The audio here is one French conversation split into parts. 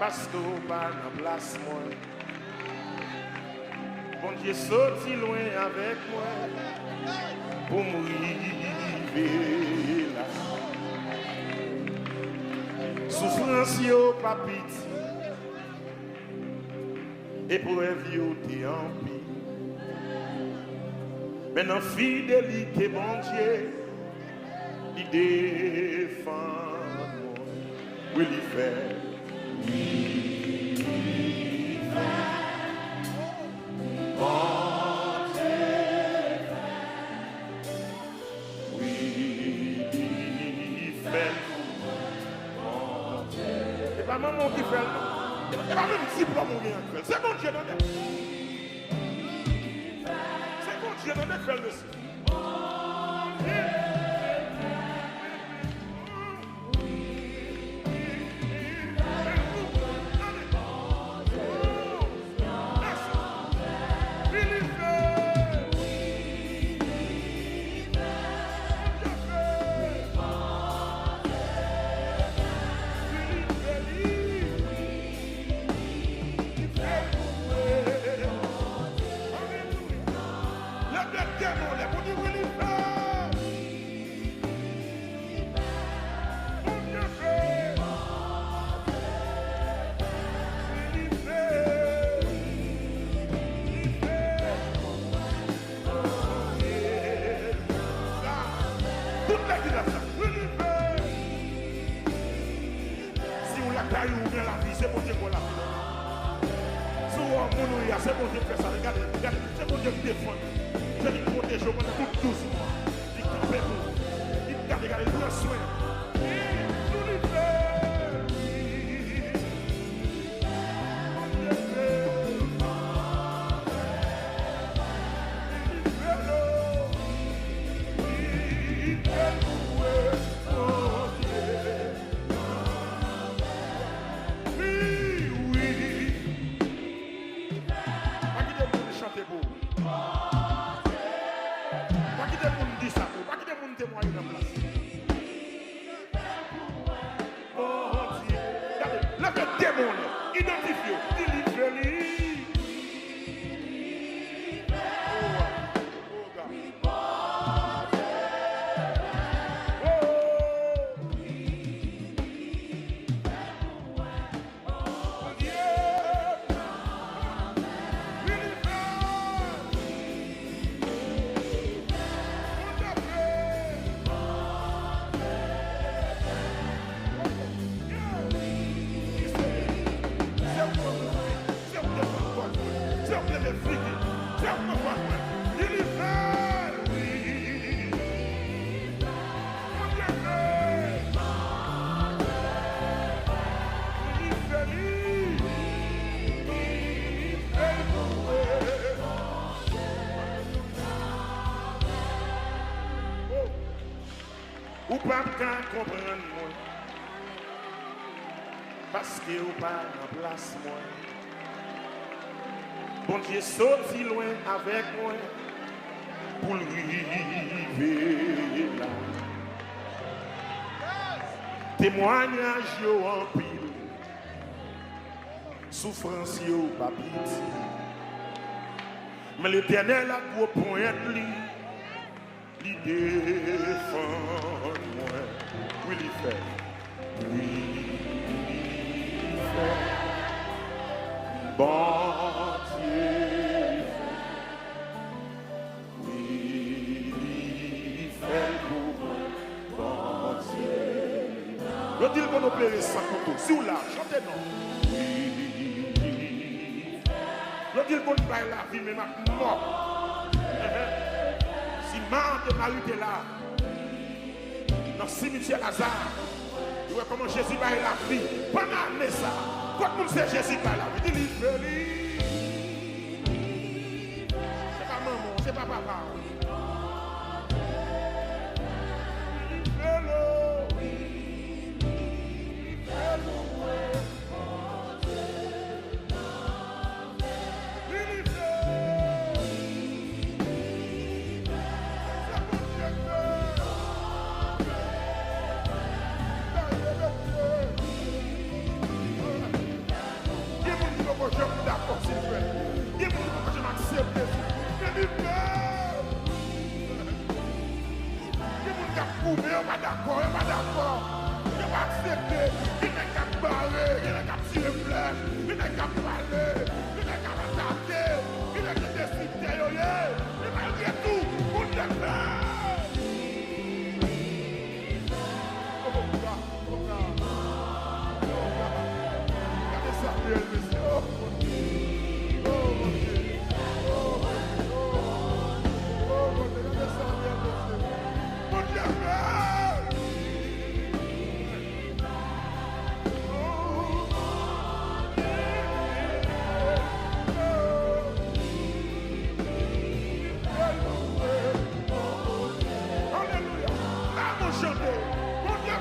Parce que vous pas dans place moi. Bon Dieu sorti loin avec moi pour mourir là. Souffrance yo pas pitié. Épreuve yo t'es en pire. Maintenant fidélité bon Dieu, il défend moi. Oui, il fait. C'est pas maman qui fait. C'est pas même diplôme qui fait. C'est bon Dieu dans le. C'est bon Dieu dans le fait le. C'est bon Dieu qu'on l'a fait. C'est bon Dieu qui fait ça. Regardez, c'est bon Dieu qui défend. C'est lui qui protège tout doucement. Il campait tout. Il garde, regardez, il prend soin. Ou pas comprendre moi. Parce que ou pas en place moi. Bon Dieu sorti loin avec moi pour arriver là. Témoignage yo en pile. Souffrance yo pas pitié. Mais l'Éternel a gros point lui. Il défend moi. Oui, il fait. Oui, il fait. Bon Dieu. Oui, il fait pour moi. Bon Dieu. Je dis qu'on opère ça contre si vous là, chantez non. Oui, il fait. Je dis qu'on baille la vie, mais ma mort. Si de Marie était là, dans le cimetière Lazare, tu vois comment Jésus va la vie. Pendant l'année ça, quand on sait Jésus va la vie, il dit c'est pas maman, c'est pas papa. arrêter, il n'est qu'à parler, il n'est qu'à tirer flèche, il n'est qu'à parler, il n'est qu'à attaquer, il n'est qu'à décider, mais malgré tout, on le fait. Regardez Samuel, monsieur. Oh mon Dieu. Oh mon Dieu. Oh mon Dieu. Oh mon Dieu. Regardez Samuel, monsieur. Mon Dieu. Alléluia. Là, mon chanter. Mon Dieu.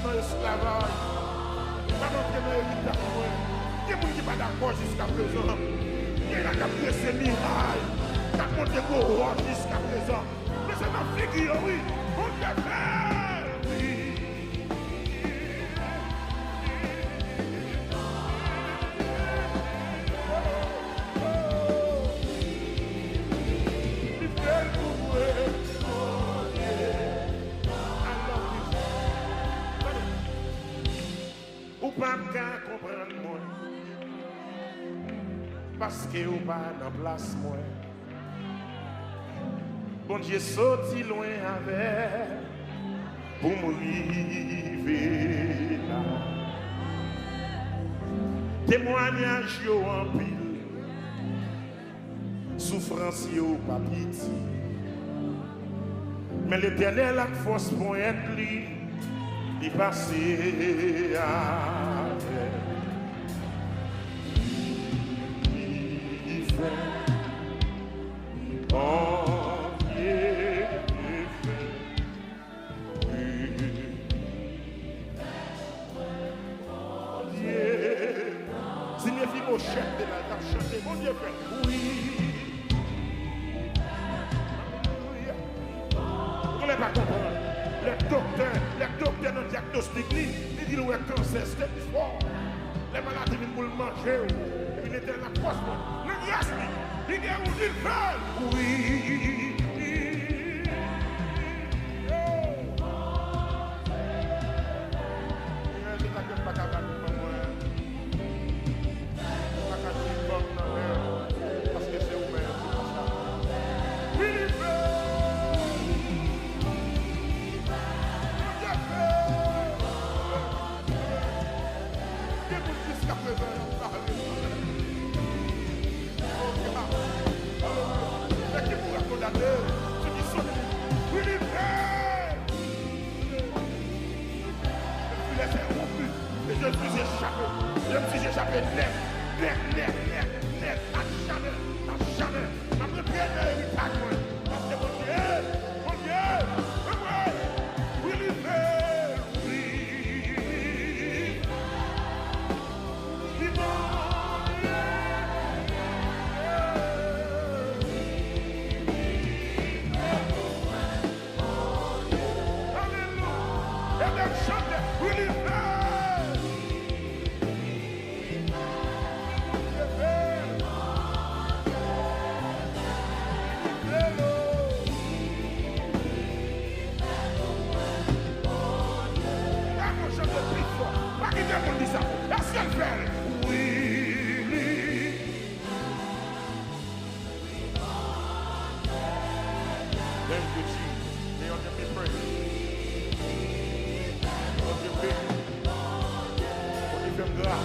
Dans l'esclavage, pas d'entrer dans l'héritage. Il y a des gens qui ne sont pas d'accord jusqu'à présent. Il y a des gens qui ont pressé miraille, qui ont monté au roi jusqu'à présent. Mais c'est ma figure, oui. On l'a fait, oui. Il fait le mourir. Ou pas qu'à comprendre moi, parce que ou pas dans place moi. Bon Dieu sorti loin avec pour m'arriver là. Témoignage yo en pile, souffrance yo pas pitié. Mais l'Éternel a force pour être lui. Il passait avec. Il fait en pied fait. Dieu signifie mon chef de la chanter. Mon Dieu fait. Oui. Vous ne pas comprendre. Les docteurs dans le diagnostic, ils disent que le cancer c'est fort. Les malades viennent pour le manger. Et puis l'éternel la force. Le grâce, il dit où il fait. Oui. Parce que c'est ouvert. Oui, il fait. Je me suis échappé net, à jamais. Ma première héritage, parce que mon Dieu, oui, il fait, oui. Alléluia. Et même chanter, oui, il fait. Est-ce qu'elle fait? Oui. Thank you, Jesus. May on be praised. On you big. On you them glad.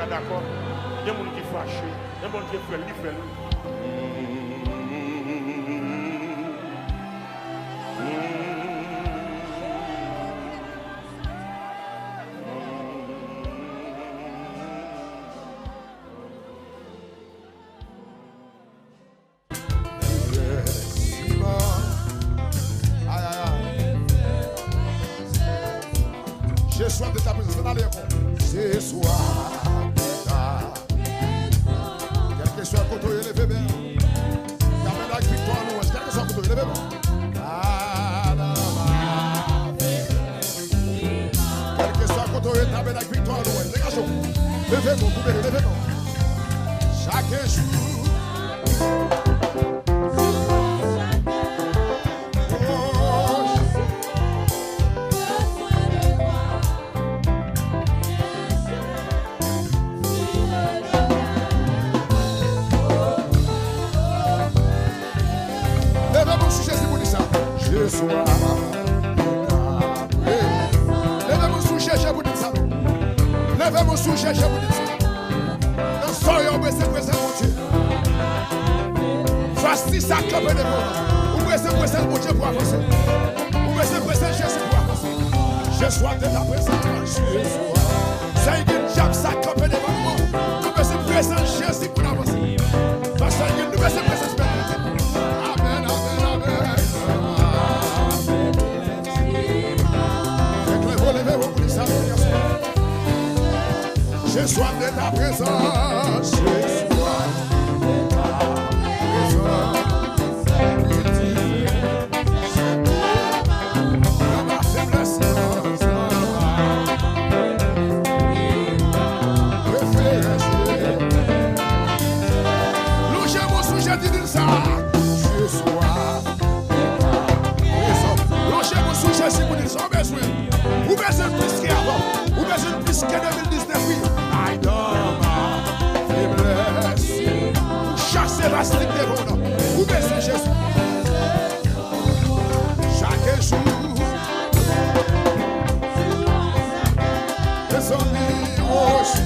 D'accord, il y a des gens qui sont fâchés, il y a des gens qui font le Ce soir de ta présence, on a les ce soir. Quel que soit le côté élevé, la victoire nous, quel que soit le côté élevé. levez-vous. Chaque jour. Levez-vous sur Jésus pour dire ça. Je sois. Levez-vous sur Jésus pour dire ça. Levez-vous sur Jésus pour dire ça. Soyons présents, mon Dieu. Voici ça comme de vous. Vous présentez mon Dieu pour avancer. Vous présentez Jésus pour avancer. Je sois de ta présence. C'est une job ça comme de vous. Vous présentez Jésus pour avancer. Parce que nous présentons Jésus. Amen, amen, amen. Levez-vous pour ça. Je sois de ta présence, je sois de ta présence. Dans ma faiblesse, louez mon sujet, dis ça. Je sois de ta présence. Louez mon sujet, si vous dites ça, besoin. Vous besoin plus qu'avant. Vous besoin plus que 2019, oui. Chassez la stick de vous, vous baissez Jésus. Chaque jour, les amis aussi.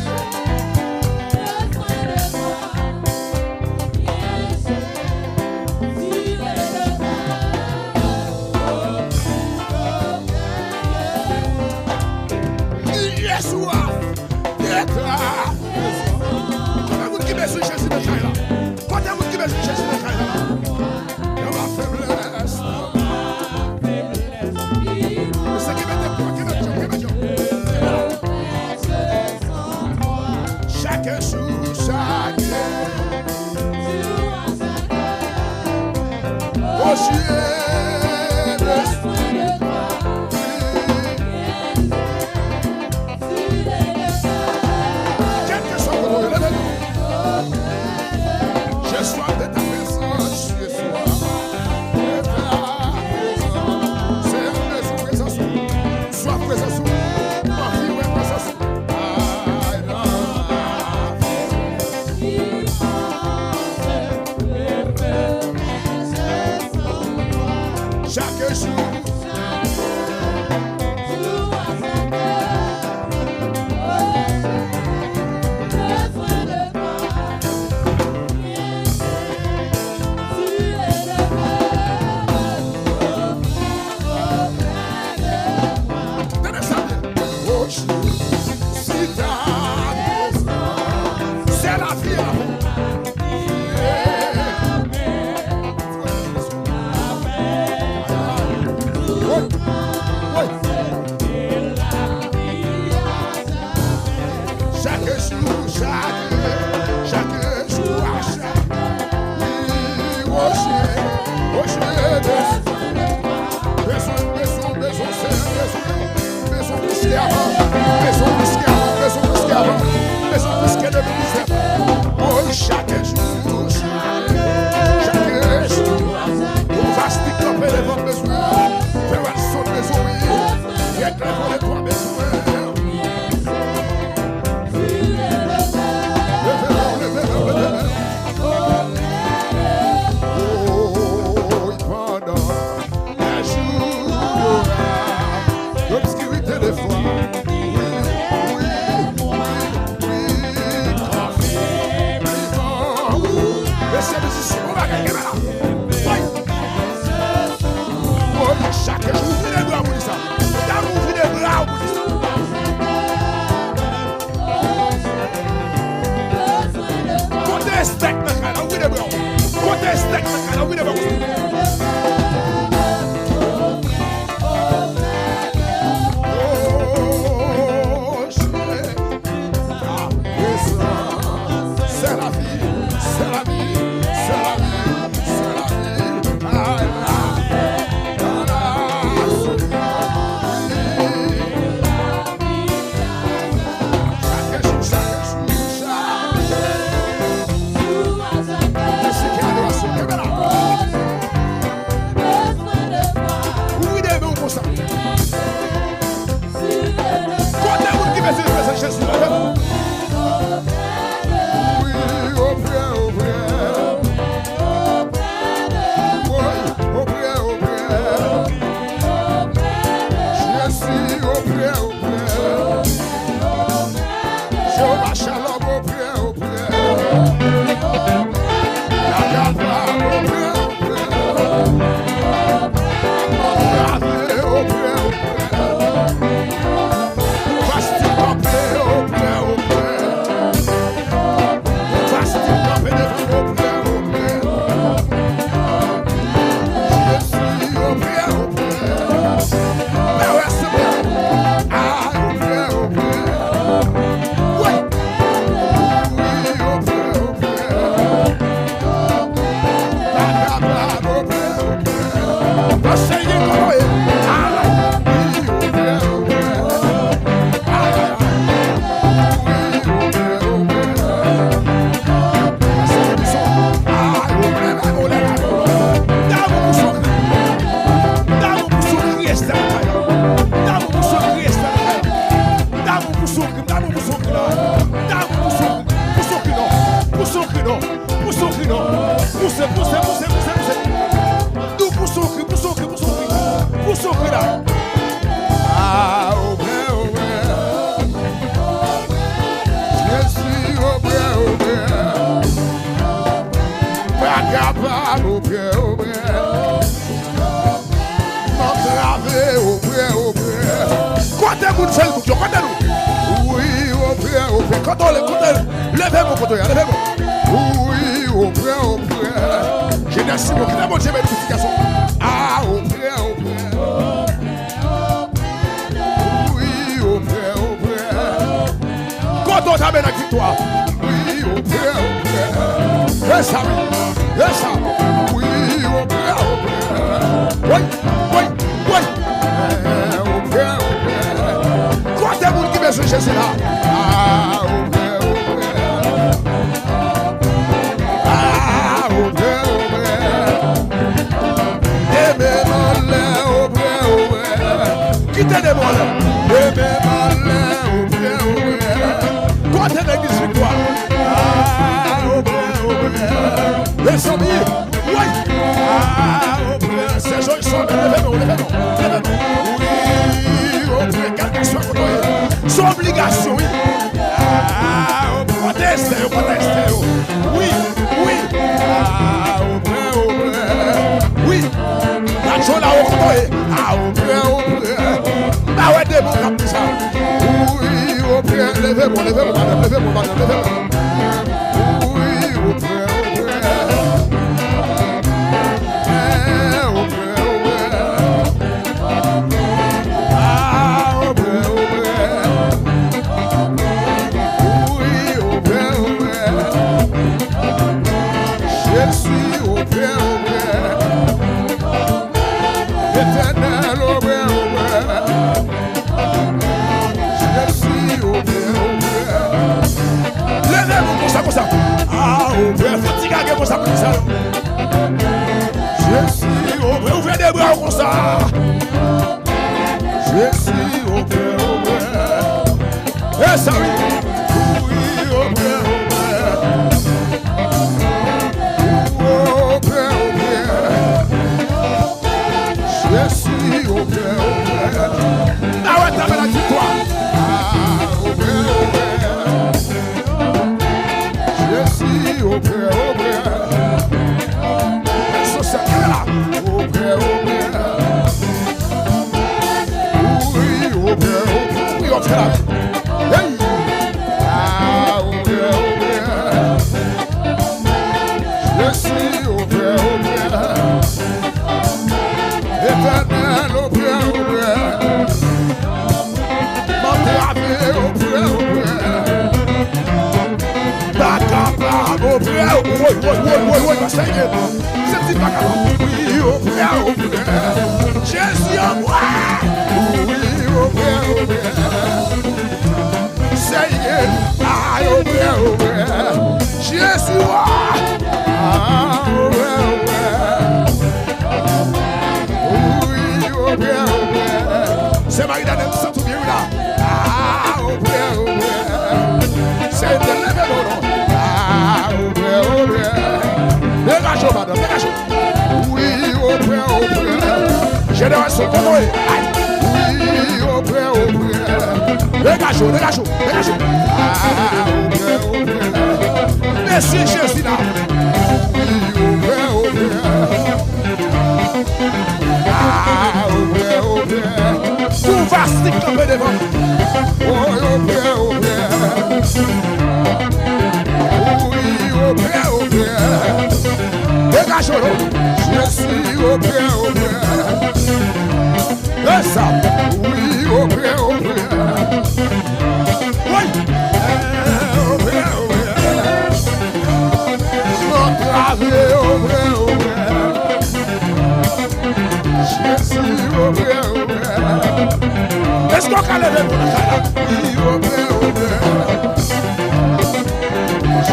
Est-ce qu'on peut lever mon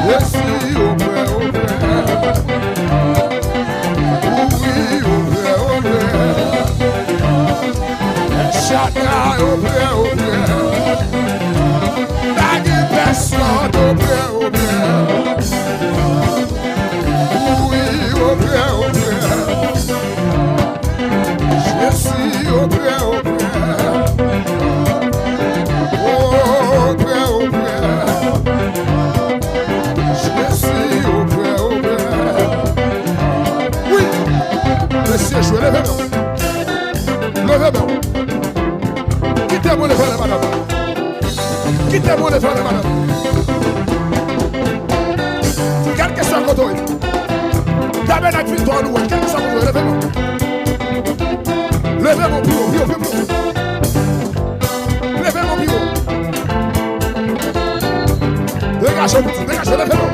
je suis au près, au près. Oui, au près, au près. Chacun au près, au près. Pas de personne au près, au près. Oui, au près, au près. Je suis au près, au près. Au près, au près. Monsieur, je lève moi. Levez-moi. Quittez-moi le faire, madame. Quittez-moi le faire, madame. Quel que soit le côté. D'abord, la victoire, nous. Quel que soit le côté. Levez-moi. Levez-moi, bureau. Levez-moi, bureau. Dégagez, levez-moi.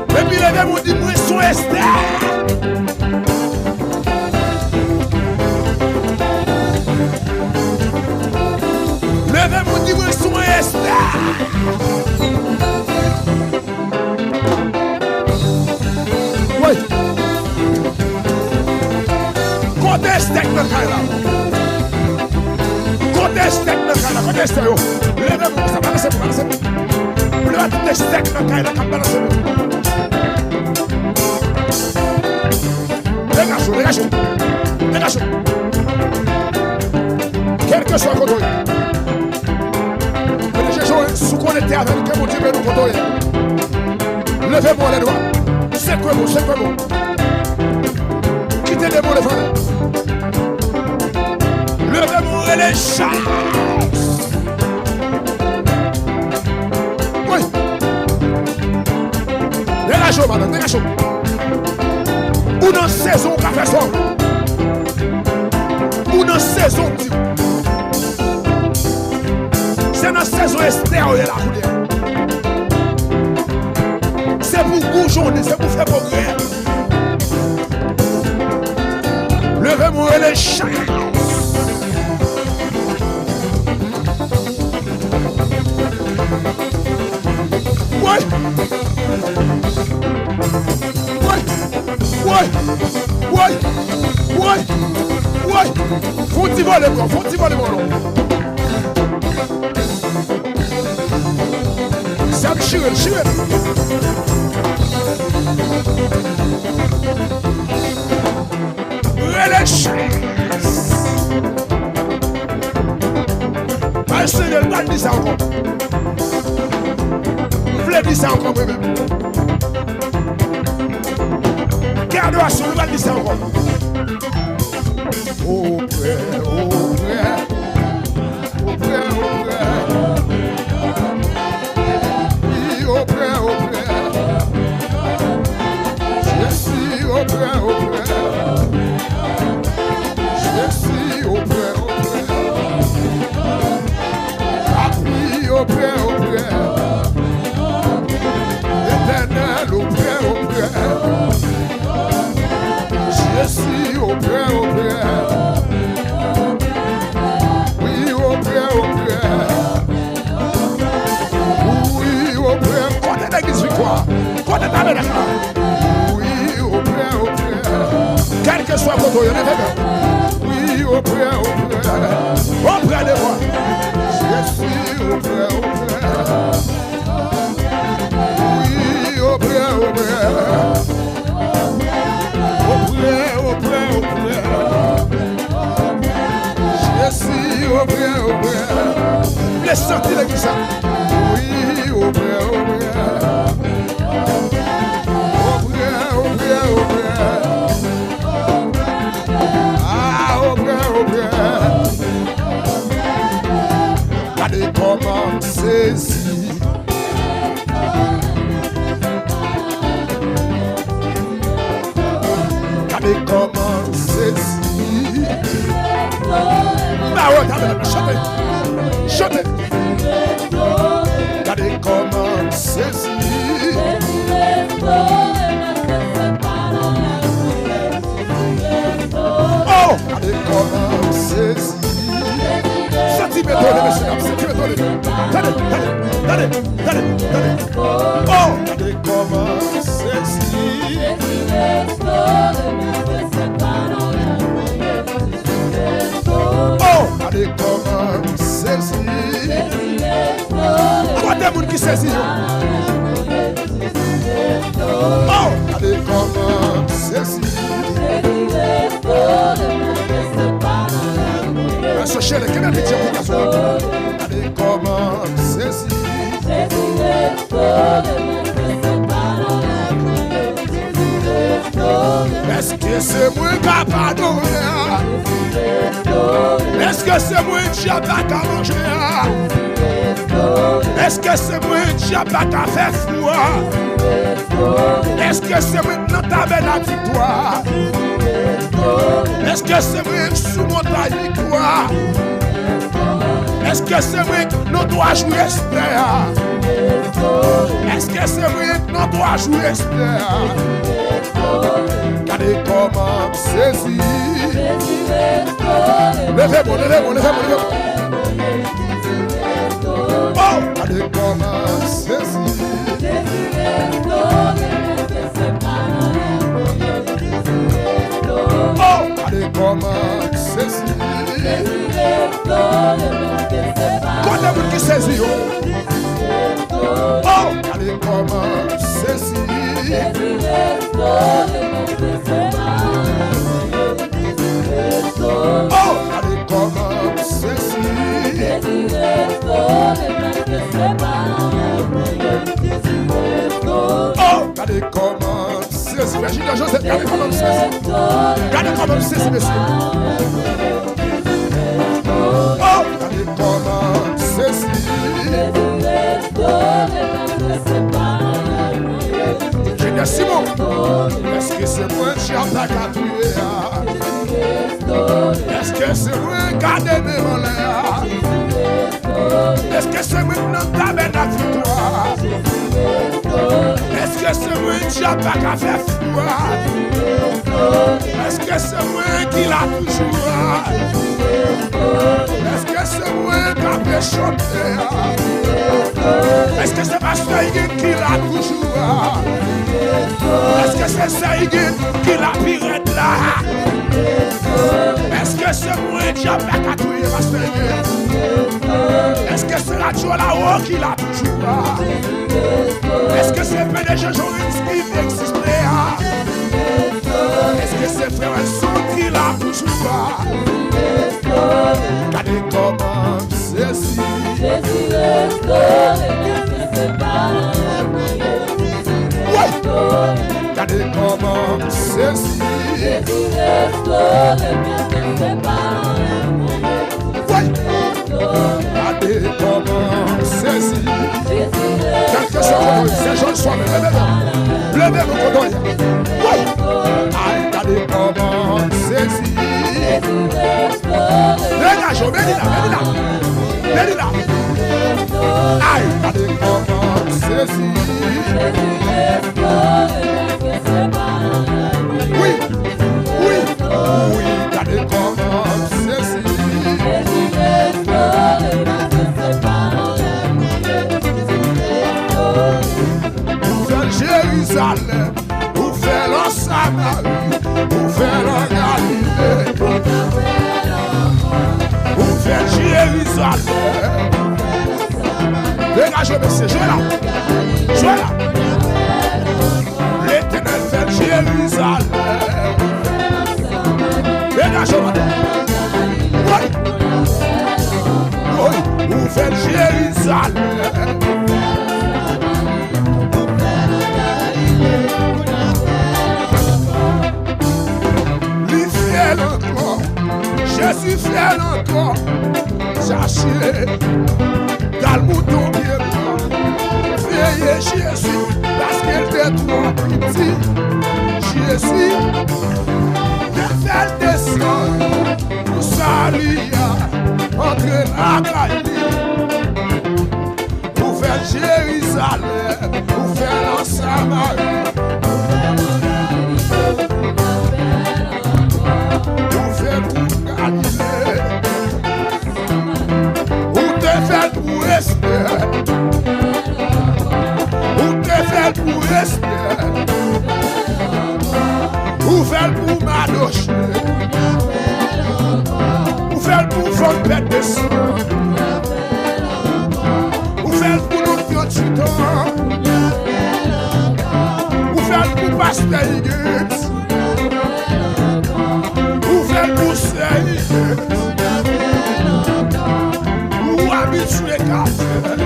Et puis levez-moi, dis-moi, son Esther. Levez-moi, dis-moi, son Esther. Oui. Côté Esther, le Kaila. Côté Esther, le Kaila. Côté Esther, yo. Levez-moi, ça va laisser. Le Esther, le Kaila, ça va laisser. Dégagez. Quel que soit le côté. Mais les gens, sous qu'on était avec que mon Dieu veut nous côté. Levez-moi les doigts. C'est quoi bon. Quittez les mots les frères. Levez-moi les chats. Oui. Dégagez, madame, dégagez. Ou dans saison café soir. Ou dans saison Dieu. C'est dans saison Esther où il est la couleur. C'est pour goujonner, c'est pour faire progrès. Levez-moi les chats. Ouais. Faut-il voler quoi? Ça me chire. Relâche. Seigneur, pas dire ça encore. Vous voulez dire ça encore moi-même. Garde-toi sur, vous voulez dire ça encore. Au près. Oui, au près. Je suis au près. Je suis au près. Appui au près. Éternel au près. Je suis au près. Oui, au près. Oui, au près. Quand est l'église victoire? Quand est ta belle? Oui, au près. Quel que soit votre il y en a. Oui, au près. Au près de moi. Je suis au près. Oui, au près. Au près. Je suis au près. Laisse sortir l'église. Oui, au près. Ah, au près. Allez, commencez ici. Allez, commencez ici. Ah ouais, chantez. Allez, commencez ici. Oh, regardez comment ceci. Oh, regardez comment ceci. Quoi des gens qui saisissent? Oh, regardez comment ceci. Ce chien, quel est le métier pour ça? Regardez comment ceci. Est-ce que c'est moi qui a pardonné? Est-ce que c'est moi qui a pas qu'à manger? Est-ce que c'est moi qui a pas qu'à faire froid? Est-ce que c'est moi qui n'a pas la victoire? Est-ce que c'est moi qui sous montagne victoire? Est-ce que c'est moi qui nous doit jouer espère? Est-ce que c'est moi qui nous doit jouer espère? Regardez comment saisir. Levez-moi, levez-moi, levez-moi. Oh, regardez comment saisir. Oh, regardez comment saisir. Quand est-ce qui saisit? Oh, regardez comment saisir. Oh, regardez comment ceci. Oh, regardez comment ceci. Virginie Joseph, regardez comment ceci. Regardez comment ceci, monsieur. Oh, regardez comment ceci. Génie Simon, est-ce que c'est moi qui ai ta tuer? Est-ce que c'est moi qui a donné mon l'air? Est-ce que c'est moi qui n'a pas la victoire? Est-ce que c'est moi qui a pas qu'à faire froid? Est-ce que c'est moi qui l'a toujours? Est-ce que c'est moi qui a fait chanter? Est-ce que c'est Pasteur Higuin qui l'a toujours? Est-ce que c'est Saïgin qui l'a pirate là? Est-ce que c'est moi qui a pas qu'à tuer Pasteur Higuin? Est-ce que c'est la Joie là-haut qui l'a toujours? Est-ce que c'est PDG Joris qui existe là? Est-ce que c'est Frère Elson qui l'a toujours? Regardez comment ceci. Regardez comment ceci. Regardez comment ceci. Quelque chose, c'est Jean Somme. Levez vos cordons. Regardez comment ceci. Dégagez, venez là. Aïe, regardez comment ceci. Oui, regardez comment ceci. Vous faites Jérusalem, vous faites la Samarie, vous faites la Galilée. Vous faites Jérusalem. Dégagez, monsieur, jouez là. L'Éternel fait Jérusalem. Dégagez, madame. Oui, vous faites Jérusalem. Les fiel encore, Jésus fiel encore. Cherchez dans le mouton bien blanc. Veillez Jésus parce qu'il était trop petit. Jésus ne fait descendre pour saluer entre la Galilée. Pour faire Jérusalem, pour faire la Samarie. Pour faire tout Galilée. Pour te faire trouver fait pour Madoche. Vous faites pour votre bête de sang. Vous faites pour notre petit temps. Vous faites pour Pasteur Higuette. Vous faites pour Sœur Higuette. Vous habituez qu'à faire.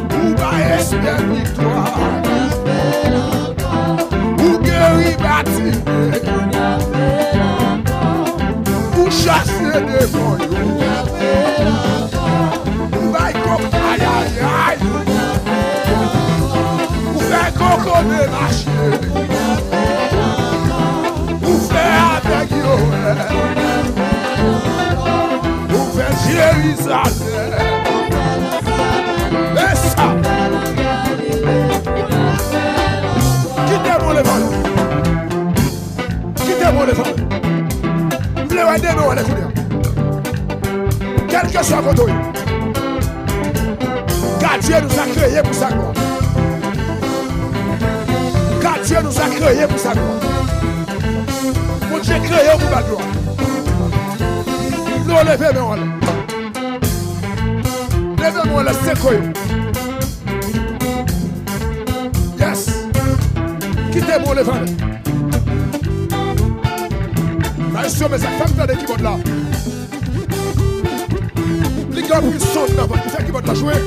Vous va espérer victoire. Vous guérir bâtir. Vous chasser des voyous. Vous va comme aïe aïe aïe. Vous faites coco de marcher. Vous faites avec Yoel. Vous faites Jérusalem. Et ça. Quittez-moi le vol. Quittez-moi le vol. Vous voulez aider nous à les courir. Quel que soit votre vie. Car Dieu nous a créés pour sa gloire. Car Dieu nous a créés pour sa gloire. Pour Dieu créé pour la gloire. Nous levez-moi là. Levez-moi là, c'est quoi? Yes. Quittez-moi le vent. Monsieur, mais cette femme de keyboard là. Les gars, ils sont là. Vous faites keyboard là jouer.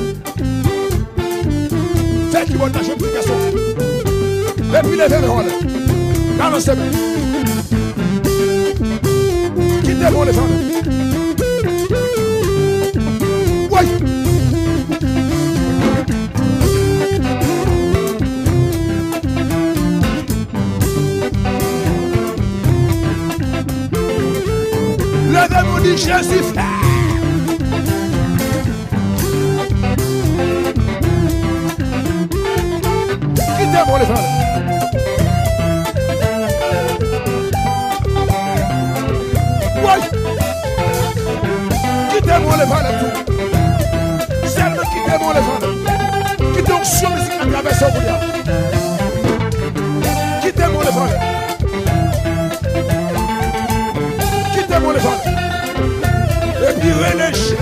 Faites keyboard là jouer pour les garçons. Et puis levez-moi là. Balancez-moi. Quittez-moi le vent. Oui. Levez-vous dit Jésus frère. Quittez-moi les femmes. Oui. Quittez-moi les femmes tout. Seulement quittez-moi les femmes. Quittez donc sur musique à travers son brouillard. Quittez-moi les femmes. Quittez-moi les femmes. Et puis relâchez.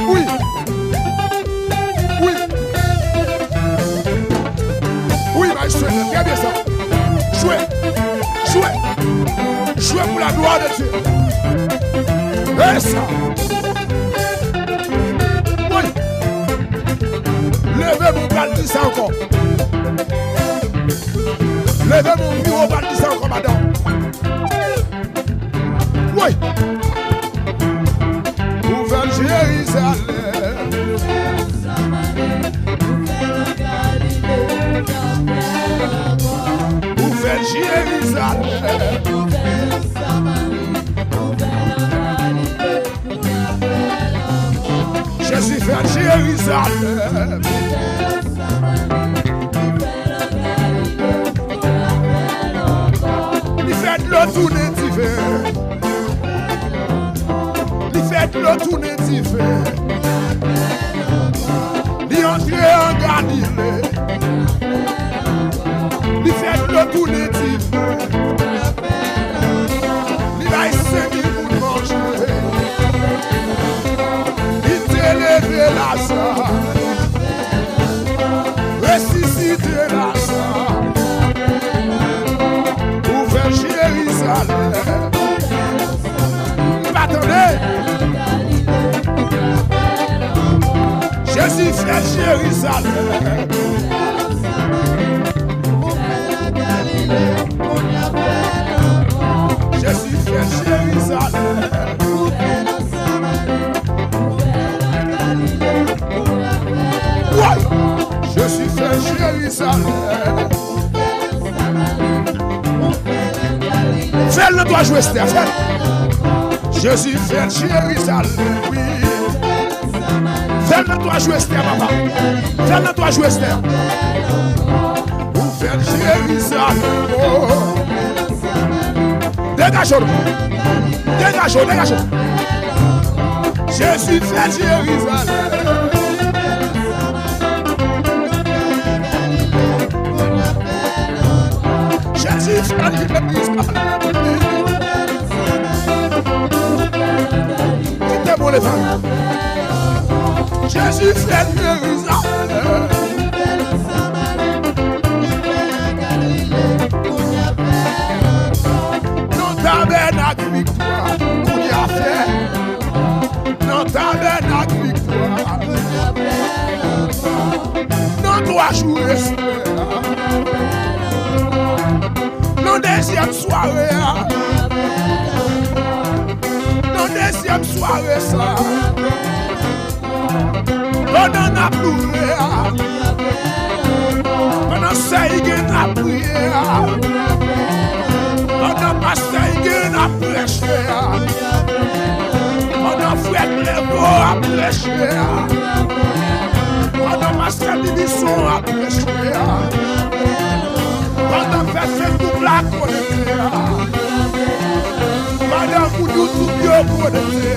Oui. Oui. Oui, maestro, très bien ça. Jouez. Jouez. Jouez pour la gloire de Dieu. Et ça. Oui. Levez mon bras, dis ça encore. Levez mon bureau, dis ça encore, madame. Oui. Ouvert Jérusalem. Ouvert Jérusalem. Jésus fait Jérusalem. Il fait le tourner d'hiver. Il fait le tourner d'hiver. Il entre en Galilée. Il fait le tourner d'hiver. Il va essayer pour manger. Il t'élève la ça. Ressusciter la ça. Ouvert Jérusalem. Attendez. Jésus fait Jérusalem. Jésus fait Jérusalem. Ouais. Jésus fait Jérusalem. Fais-le toi jouer, Esther. Jésus fait Jérusalem. Oui. Fais-le toi jouer, Esther, papa. Fais-le toi jouer, Esther. Vous faites Jérusalem. Dégagez-le. Dégagez-le, dégagez-le. Jésus fait Jérusalem. Quittez-moi les femmes. Jésus fait Jérusalem. Non tabernacle victoire, qu'on y a fait. Non tabernacle victoire. Non 3 jours espère. Non deuxième soirée. Non deuxième soirée ça. Pendant la pleuré. Pendant ça il a prié. Pendant pasteur il a prêché. Pendant frère Lévo a prêché. Pendant pasteur Libisson a prêché. Pendant faire tout la connecté. Pendant que tout bien connecté.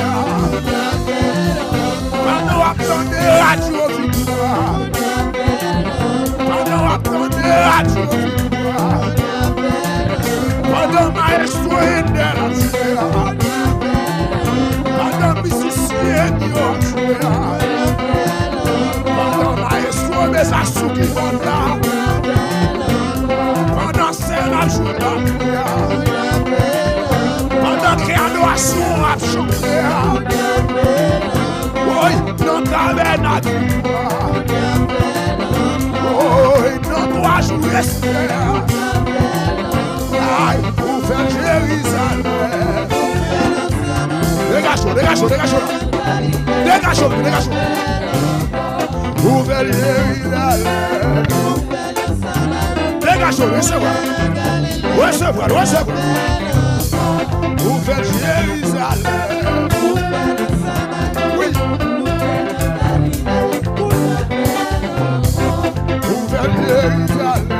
Pendant attendez radio victoire. Pendant attendez radio victoire. Pendant maestro et de la sphère. Pendant musicien qui ont joué. Pendant maestro mes assous qui vont là. Pendant c'est la journée. Pendant que l'adoration a chanté. Oui, non tabernacle. Oui, non 3 jours espère. Aïe, pour faire Jérusalem. Dégage-toi. Pour faire Jérusalem. Dégage-toi, recevoir. Pour faire Jérusalem. Oui. Pour faire Jérusalem.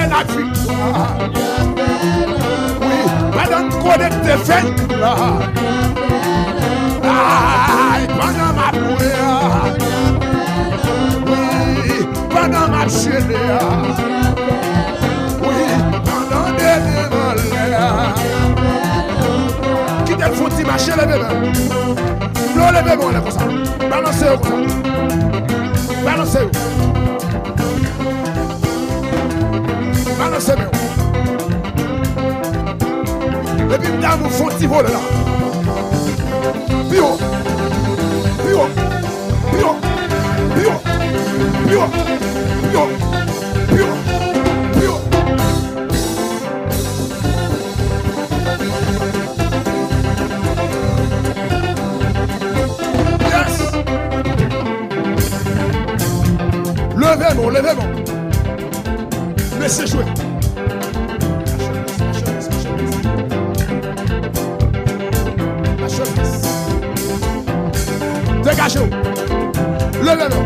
La victoire. Oui, pendant connecté fait là. Aïe, pendant ma prière. Oui, pendant ma chaîne. Oui, pendant des démolés. Qui te faut t'y marcher les bébés? L'eau les bébés, on est comme ça. Balancez-vous comme ça. Balancez-vous. Balancez-vous. Et puis, là, vous font petit vol là. Pio. Yes. Levez-moi. Laissez jouer. Dégagez-vous. Levez-vous.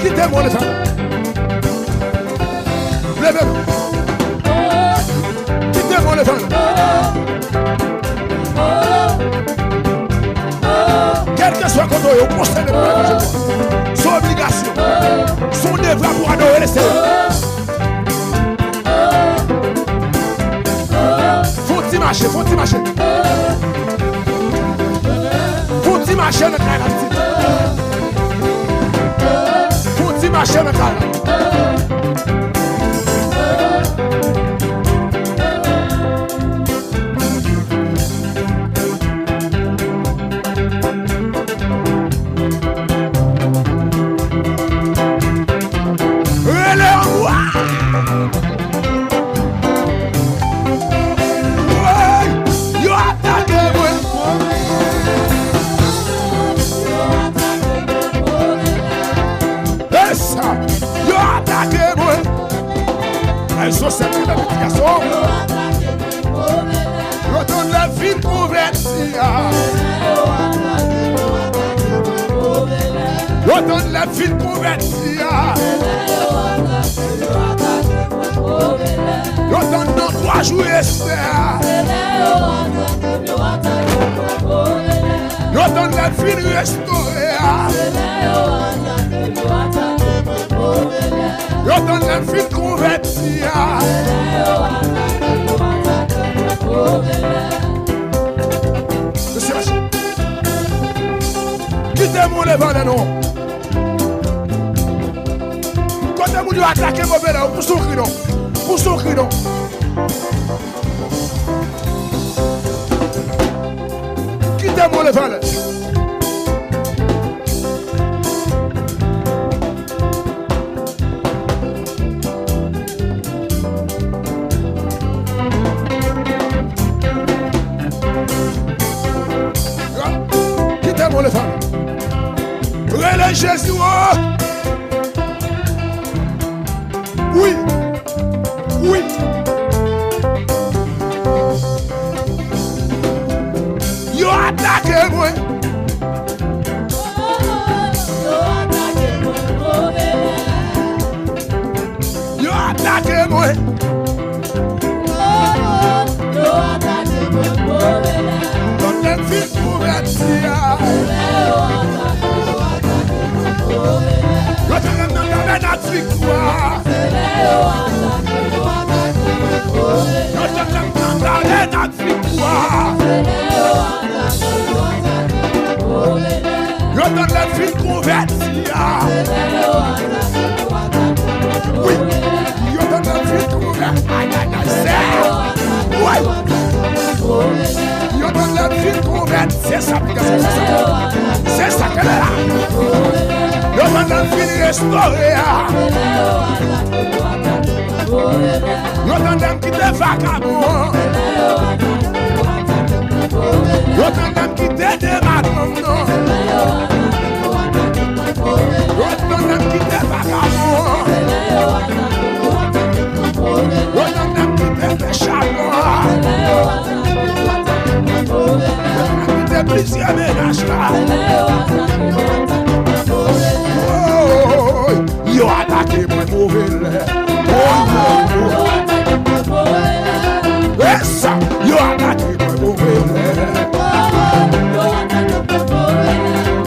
Quittez-moi les femmes. Levez-vous. Quittez-moi les femmes. Quel que soit quand on est au conseil de moi, son obligation, son devoir pour adorer les Seigneurs. Faut-il marcher. Faut-il marcher dans la petite. Faut-il marcher dans la Verset 7 de la multiplication. Retourne la ville convertie. Retourne la ville convertie. Retourne dans 3 jours Esther. Retourne la ville restaurée. Retourne la ville convertie. Monsieur Machin, quittez-moi les vents de nous. Quand vous devez attaquer vos belles, pour son cri non. Pour son cri non. Quittez-moi les vents. Quittez-moi les vents. Relais Jésus. Oui, oui. Yo attaqué moi. Yo attaqué moi. Dans la ville convertie. Retourne dans la victoire. Retourne dans la victoire. Retourne la ville convertie. Oui, retourne la ville convertie. Oui, retourne la ville convertie. C'est ça, c'est ça qu'elle est là. Retourne la ville restaurée. Retourne qui te vagabond. Retourne qui te démarrant. Retourne qui te vagabond. Retourne qui te péchable. Retourne qui te plusieurs ménages là. Yo attaqué moi mauvais. Essa, yo attaqué moi mauvais.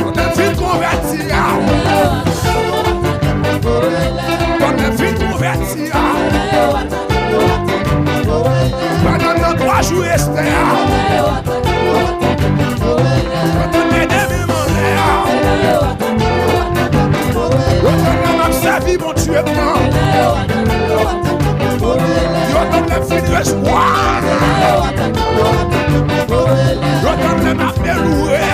On a ville convertie. On a ville convertie. Pendant 3 jours Esther. On a des vie, mon Dieu, moi. Yo donne la vie de l'espoir. Yo donne la mafia louée.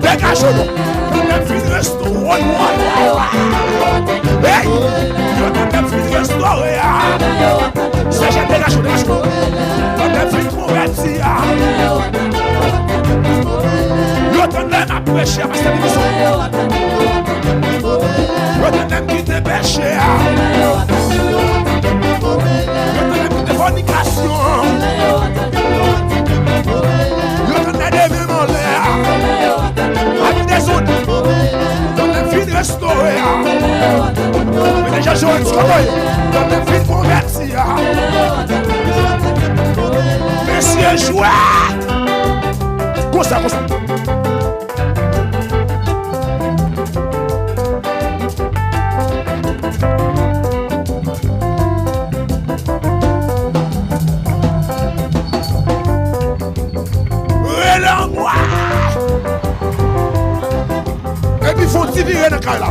Dégage-le. Donne la vie de l'espoir. Hey, yo donne la vie de l'espoir. C'est j'ai dégage-le, dégage-le. Donne la vie de convertie. Yo donne la péché à ma stabilisation. Retourne qui te péché. Retourne qui te fornication. Retourne des mêmes en l'air. Avec des autres. Donne la vie restaurée. Mais déjà je vais donne la vie convertie. Monsieur jouet. Comme ça, comme ça. Et puis il faut tirer dans le cas là.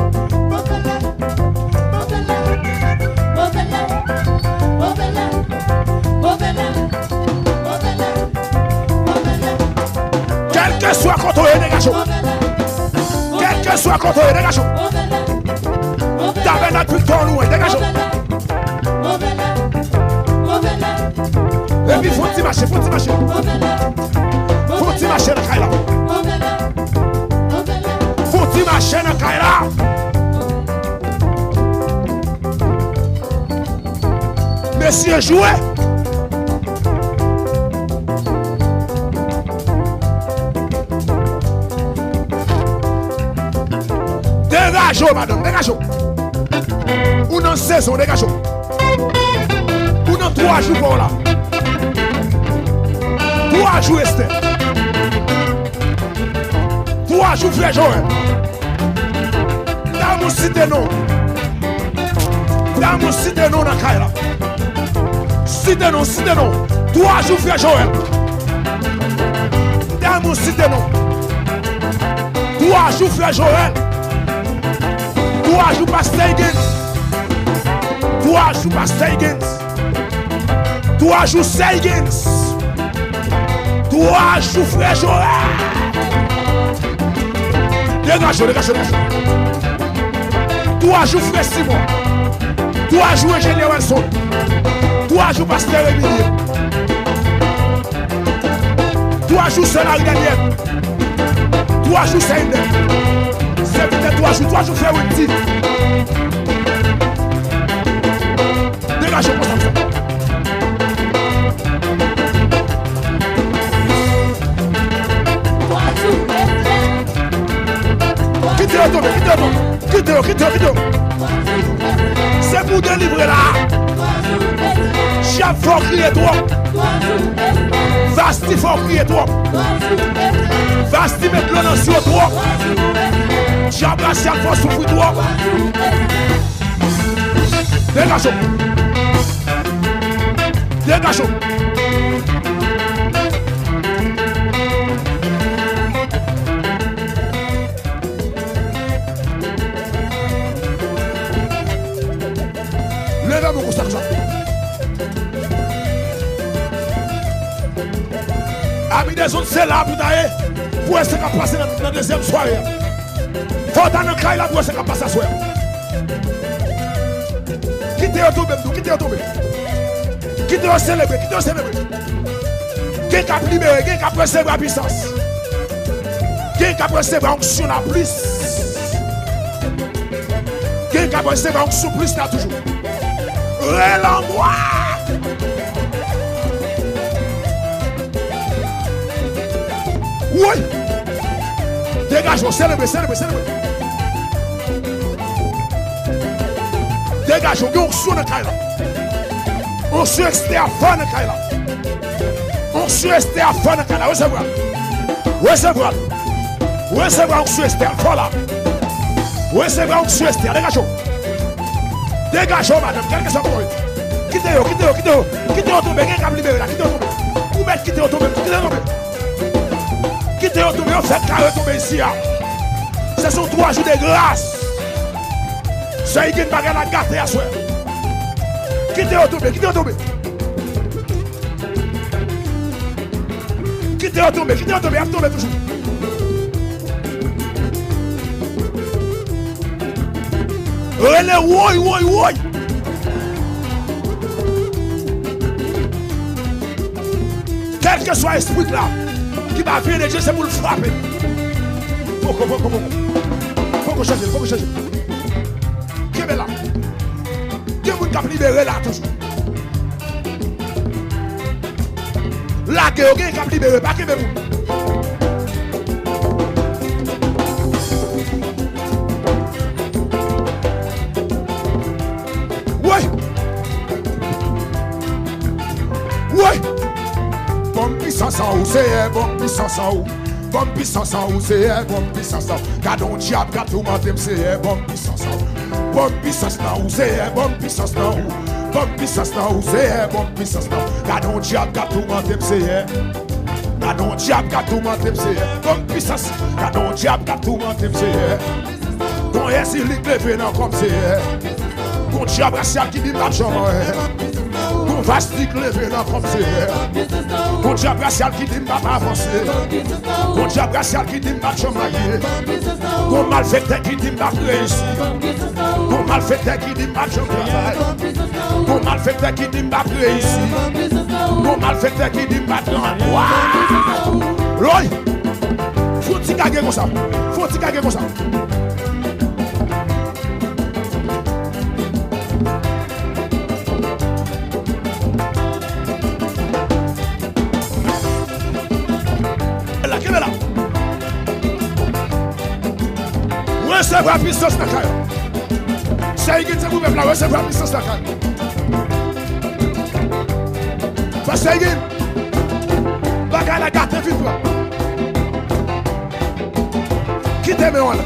Quel que soit quand on est dégagé. Quel que soit quand on est dégagé. T'avais notre temps loin, dégagé. Et puis il faut marcher, faut marcher. Faut marcher dans le cas là. Faut marcher dans le cas là. essayer de jouer. Dégagez, madame, dégagez. Ou dans saison, dégagez. Ou dans 3 jours pour là. 3 jours, Esther. 3 jours, frère Joël. Dans mon cité, non. Dans mon cité, non, dans Kaila. Cité, non, cité, non. 3 jours, frère Joël. Dans mon cité, non. 3 jours, frère Joël. 3 jours, pasteur Higgins. 3 jours, pasteur Higgins. 3 jours, Higgins. 3 jours, frère Joël. Dégagez, dégagez, dégagez. 3 jours, frère Simon. 3 jours, ingénieur Wilson. 3 jours, pasteur Emilien. 3 jours, Sénat Daniel. 3 jours, Saïdel. C'est peut-être 3 jours, frère Wendy. Dégagez, comme ça. Quittez-le. C'est pour délivrer là. Chef, faut crier toi. Vasti, faut crier toi. Vasti, mettre le nom sur toi. Diable, si elle faut souffrir toi. Dégagez. Dégagez. Levez mon constat. Amis des autres, c'est là pour essayer de passer dans la deuxième soirée. Faut dans le cas là pour essayer de passer la soirée. Quittez-le tout même, quittez-le. Quittez-le célébrer, Qui a libéré, qui a recevoir la puissance. Qui a recevoir l'onction la plus. Qui a recevoir l'onction plus là toujours. Relance-moi. Oui. Dégage, célébrer. Dégage, on sur le Kaila. On sur extérieur à fond le Kaila. On sur extérieur à fond le Kaila. Recevoir, on sur extérieur. Voilà. Recevoir, on sur extérieur. Dégage, madame. Quelque chose pour eux. Quittez-le. Quittez-le tomber. Qui est libéré là? Quittez-le tomber. Vous mettez quittez-le tomber. Quittez-le tomber. On fait carré tomber ici. Ce sont 3 jours de grâce. C'est une bagarre à gâter à soi. Quittez-le tomber. Quittez-le tomber, à tomber toujours. Relais, oui. Quel que soit l'esprit là, qui va venir de Dieu, c'est pour le frapper. Faut que je change. Qui est là? Qui est qui libéré là toujours? Là, qui est libéré, pas qui est vous. Oui. Bonne puissance en haut, c'est bonne puissance en haut. Bonne puissance en haut, c'est bonne puissance en haut. Cadon diable, cadon mantem, c'est bonne puissance en haut. Bonne puissance en haut, c'est bonne puissance en haut. Bonne puissance en haut, c'est bonne puissance en haut. Cadon diable, cadon mantem, c'est cadon diable, cadon mantem, c'est bonne puissance. Cadon diable, cadon mantem, c'est ton est-il levé dans comme c'est. Ton diable racial qui dit l'argent. Ton vastique levé dans comme c'est. Ton diable racial qui dit pas avancer. Ton diable racial qui dit pas chamailler. Ton malfaiteur qui dit pas réussir. Ton malfaiteur qui dit pas travail. Ton malfaiteur qui dit pas réussir. Ton malfaiteur qui dit pas grand. Roy, faut-il gagner comme ça? Faut-il gagner comme ça? recevoir puissance dans le cœur. C'est qui c'est vous-même là, recevoir puissance dans le cœur. Parce que bagay la gâte vivre. Quittez-moi là.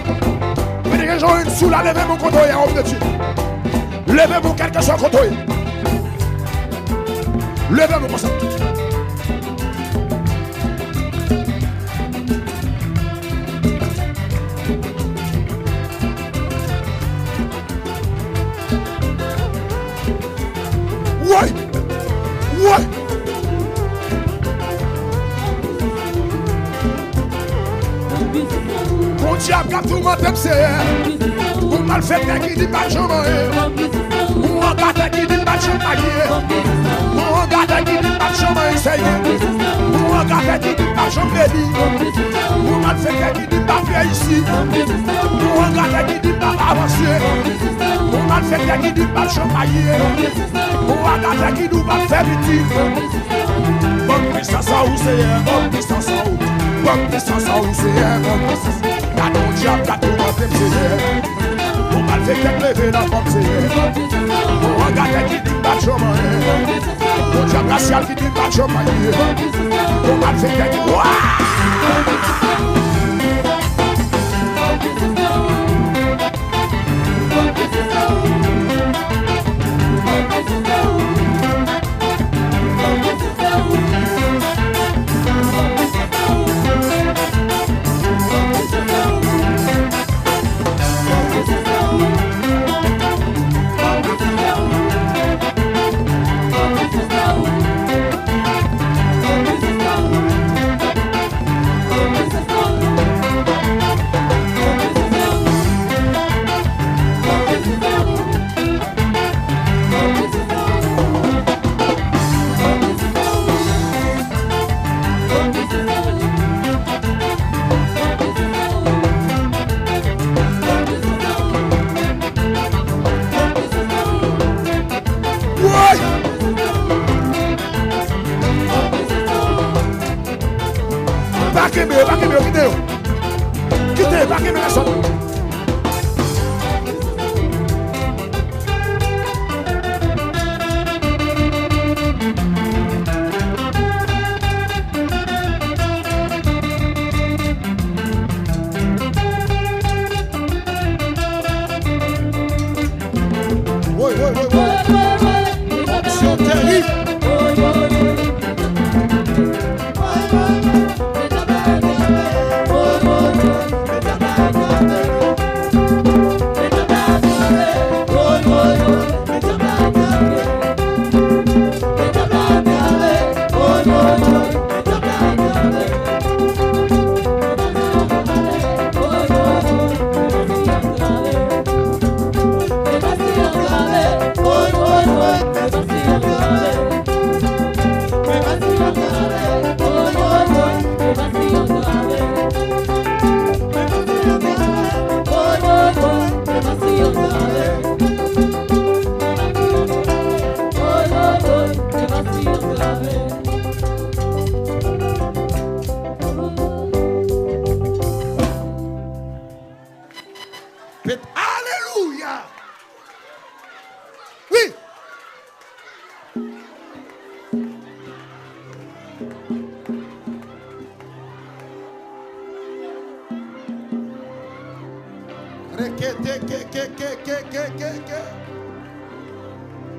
Mais les gens une sous la levez mon compte en homme de Dieu. Levez-vous quelque chose contre eux. Levez-vous comme ça. Ouais. Ouais. Mon diable qui a tout monté, c'est pour mal faire qui dit pas jamais. Pour regarder qui dit pas jamais. Pour regarder qui dit pas jamais, c'est pour regarder qui dit pas jamais. Pour mal faire qui dit pas faire ici. Pour regarder qui dit pas avancer. Pour mal faire qui dit pas jamais. Pour regarder qui dit pas faire utile. Bonne puissance à où c'est, bonne puissance à où. Bonne puissance à où c'est, bonne puissance. Y'a ton diable, y'a tout monté, c'est. Pour mal faire qu'elle lève la comme c'est. Pour regarder qui dit pas jamais. Mon diable racial qui dit pas jamais. Pour mal faire qu'elle dit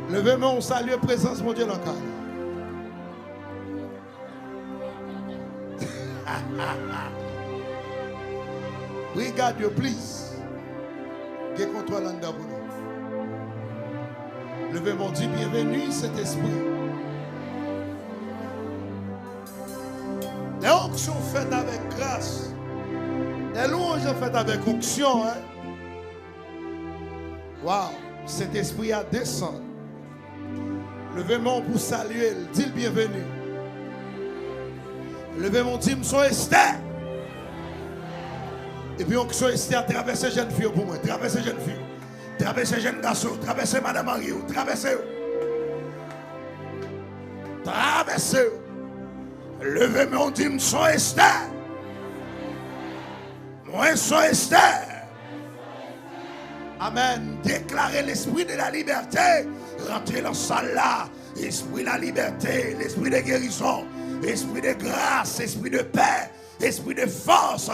Levez-moi, on salue présence, mon Dieu, local. Regarde Dieu, please. Qui contrôle en dedans pour nous. Levez-moi, dit bienvenue, cet esprit. Les onctions faites avec grâce. Les louanges faites avec onction. Hein? Waouh, cet esprit a descendu. Levez-moi pour saluer, dis le bienvenu. Levez-moi, dis monsieur Esther. Et puis on soit Esther à traverser jeune fille pour moi, traverser jeune fille, traverser jeune garçon, traverser madame Marie, traverser. Traverser. Levez-moi, dis monsieur Esther. Moi, sois Esther. Amen. Déclarer l'esprit de la liberté. Rentrez dans cette salle là. Esprit de la liberté, l'esprit de guérison, esprit de grâce, esprit de paix, esprit de force.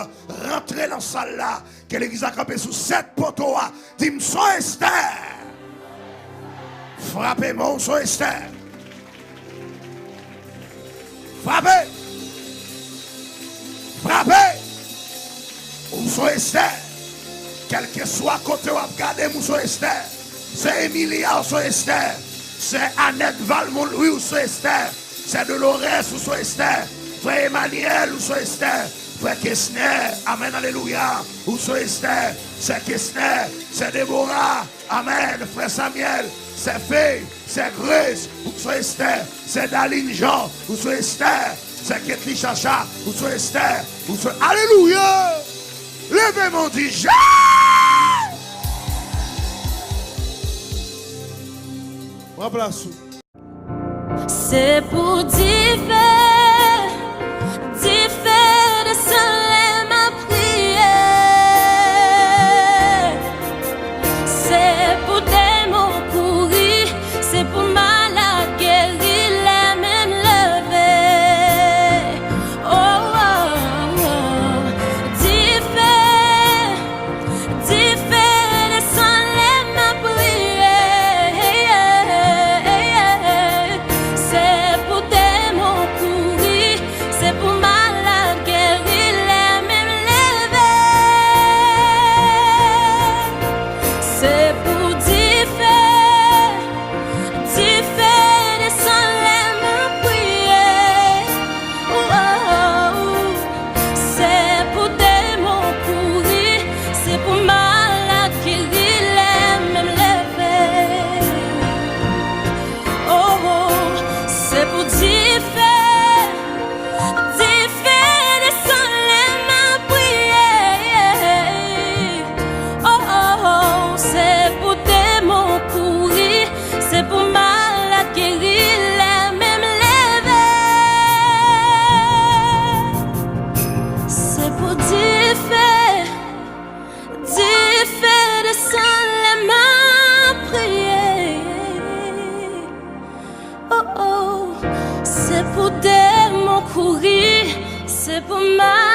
Rentrez dans cette salle là. Que l'église a campé sous 7 poteaux. Dis-moi, son Esther. Frappez-moi, son Esther. Frappez. Frappez. Ou son Esther. Quel que soit côté où vous regardez, ou Esther. C'est Emilia ou Esther. C'est Annette Valmont-Louis ou Esther. C'est Dolores ou Esther. Frère Emmanuel ou Esther. Frère Kessner. Amen, alléluia. Ou Esther. C'est Kessner. C'est Déborah. Amen. Frère Samuel. C'est Faye. C'est Grace. Ou Esther. C'est Daline Jean. Ou Esther. C'est Ketli Chacha. Ou Esther. Alléluia. Levez mon Dieu. C'est pour dire de soleil m'a prié. C'est pour des mots courir, c'est pour malade guérir, les mêmes lever. Oh, oh, oh. De soleil m'a prié. C'est pour des mots courir, c'est pour malade guérir, les mêmes lever. C'est pour dire de soleil m'a prié. Oh, oh, oh. C'est pour des mots courir, c'est pour malade guérir, les mêmes lever. Oh, oh. C'est pour dire de soleil m'a prié. Oh, oh, oh. C'est pour des mots courir, c'est pour malade guérir, les mêmes lever. C'est pour dire de soleil m'a prié. Oh, oh. C'est pour des mots courir, c'est pour malade.